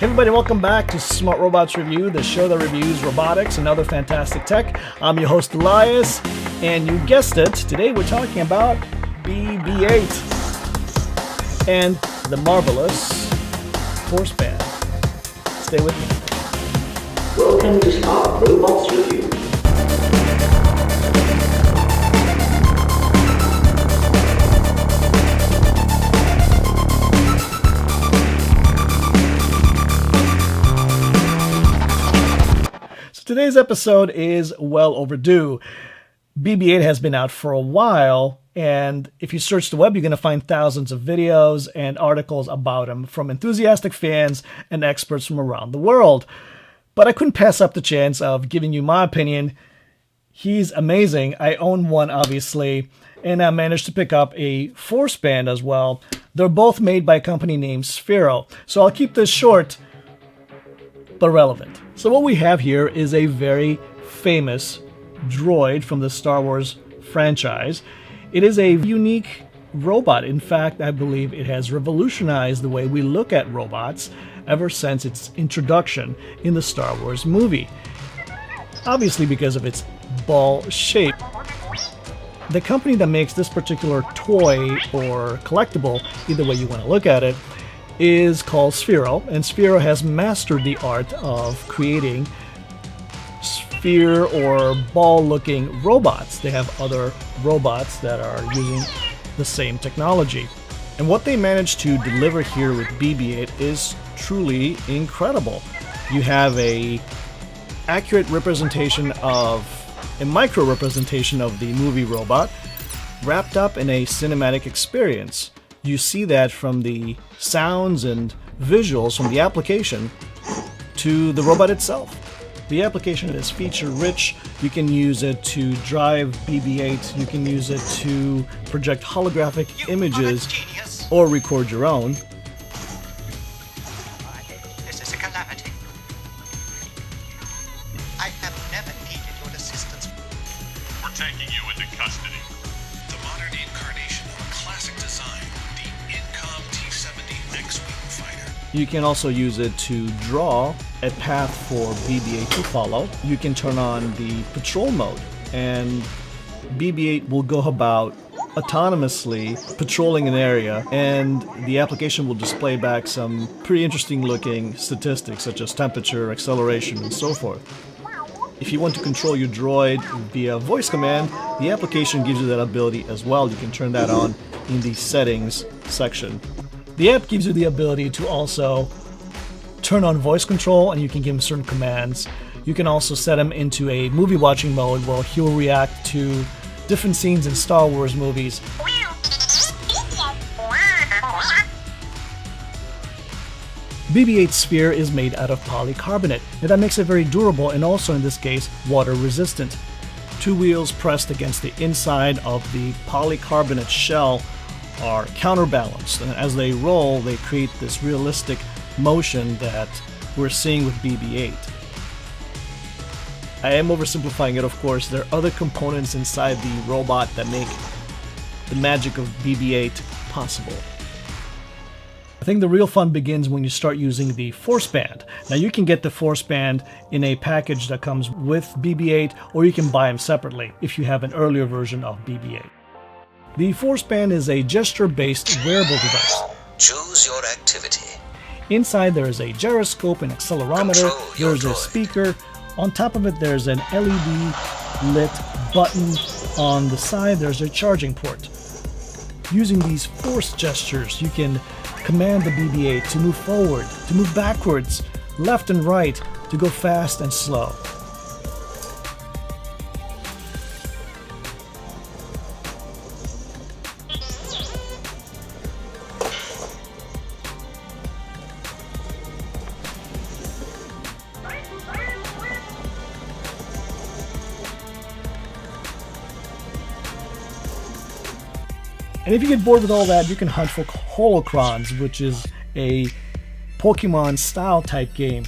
Hey everybody, welcome back to Smart Robots Review, the show that reviews robotics and other fantastic tech. I'm your host Elias, and you guessed it, today we're talking about BB-8 and the marvelous force band. Stay with me. Welcome to Smart Robots Review. Today's episode is well overdue. BB-8 has been out for a while, and if you search the web, you're going to find thousands of videos and articles about him from enthusiastic fans and experts from around the world. But I couldn't pass up the chance of giving you my opinion. He's amazing. I own one, obviously, and I managed to pick up a force band as well. They're both made by a company named Sphero, so I'll keep this short but relevant. So what we have here is a very famous droid from the Star Wars franchise. It is a unique robot. In fact, I believe it has revolutionized the way we look at robots ever since its introduction in the Star Wars movie. Obviously because of its ball shape. The company that makes this particular toy or collectible, either way you want to look at it, is called Sphero, and Sphero has mastered the art of creating sphere or ball-looking robots. They have other robots that are using the same technology. And what they managed to deliver here with BB-8 is truly incredible. You have a accurate representation of, a micro representation of the movie robot wrapped up in a cinematic experience. You see that from the sounds and visuals from the application to the robot itself. The application is feature-rich. You can use it to drive BB-8. You can use it to project holographic images or record your own. This is a calamity. I have never needed your assistance. We're taking you into custody. The modern incarnation of a classic design, the Incom T-70 X-Wing fighter. You can also use it to draw a path for BB-8 to follow. You can turn on the patrol mode, and BB-8 will go about autonomously patrolling an area, and the application will display back some pretty interesting looking statistics such as temperature, acceleration, and so forth. If you want to control your droid via voice command, the application gives you that ability as well. You can turn that on in the settings section. The app gives you the ability to also turn on voice control, and you can give him certain commands. You can also set him into a movie watching mode where he'll react to different scenes in Star Wars movies. BB-8 sphere is made out of polycarbonate, and that makes it very durable and also in this case water resistant. Two wheels pressed against the inside of the polycarbonate shell are counterbalanced, and as they roll they create this realistic motion that we're seeing with BB-8. I am oversimplifying it, of course. There are other components inside the robot that make the magic of BB-8 possible. I think the real fun begins when you start using the force band. Now you can get the force band in a package that comes with BB-8, or you can buy them separately if you have an earlier version of BB-8. The force band is a gesture-based wearable device. Choose your activity. Inside there is a gyroscope, an accelerometer, there's a speaker. On top of it there's an LED lit button. On the side there's a charging port. Using these force gestures you can command the BB-8 to move forward, to move backwards, left and right, to go fast and slow. And if you get bored with all that, you can hunt for holocrons, which is a Pokemon style type game.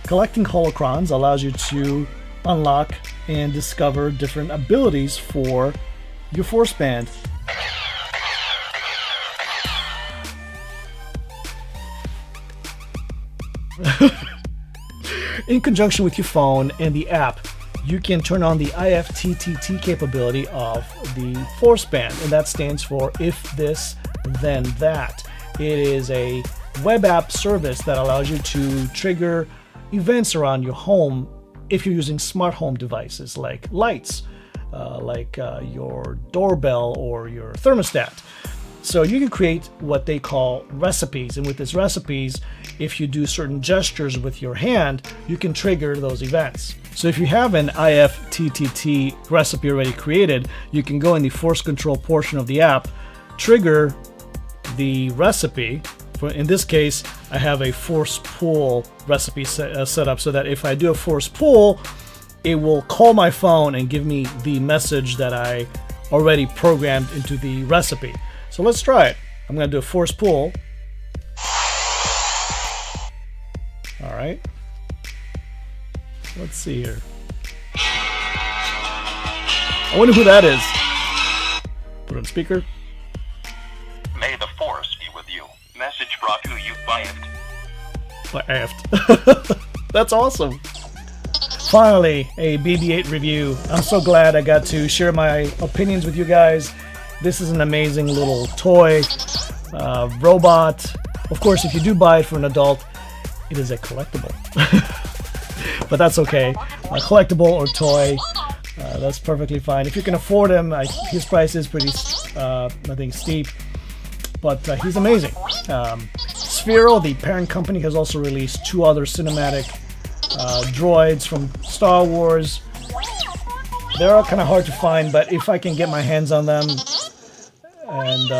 Collecting holocrons allows you to unlock and discover different abilities for your force band. in conjunction with your phone and the app, you can turn on the IFTTT capability of the force band, and that stands for if this, then that. It is a web app service that allows you to trigger events around your home if you're using smart home devices like lights, like your doorbell or your thermostat. So you can create what they call recipes, and with these recipes, if you do certain gestures with your hand, you can trigger those events. So if you have an IFTTT recipe already created, you can go in the force control portion of the app, trigger the recipe. In this case, I have a force pull recipe set up so that if I do a force pull, it will call my phone and give me the message that I already programmed into the recipe. So let's try it. I'm going to do a force pull. All right. Let's see here. I wonder who that is. Put it on speaker. May the force be with you. Message brought to you by That's awesome. Finally, a BB-8 review. I'm so glad I got to share my opinions with you guys. This is an amazing little toy robot. Of course, if you do buy it for an adult, it is a collectible. But that's okay. A collectible or toy, that's perfectly fine. If you can afford him, his price is pretty, I think, steep. But he's amazing. Sphero, the parent company, has also released 2 other cinematic droids from Star Wars. They're all kind of hard to find, but if I can get my hands on them, and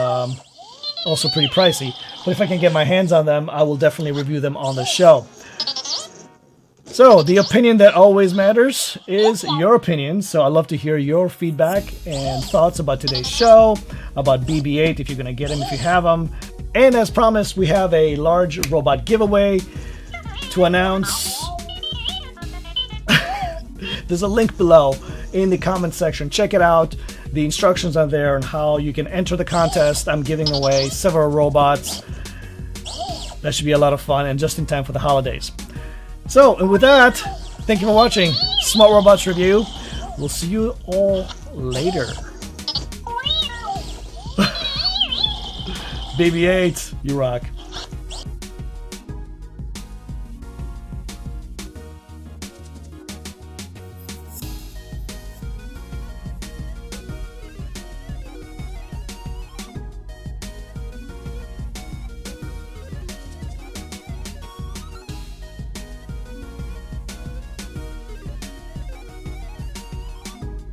also pretty pricey, but if I can get my hands on them, I will definitely review them on the show. So, the opinion that always matters is your opinion, so I'd love to hear your feedback and thoughts about today's show, about BB-8, if you're going to get him, if you have him. And as promised, we have a large robot giveaway to announce. There's a link below in the comment section. Check it out. The instructions are there on how you can enter the contest. I'm giving away several robots. That should be a lot of fun and just in time for the holidays. So, and with that, thank you for watching Smart Robots Review. We'll see you all later. BB-8, you rock.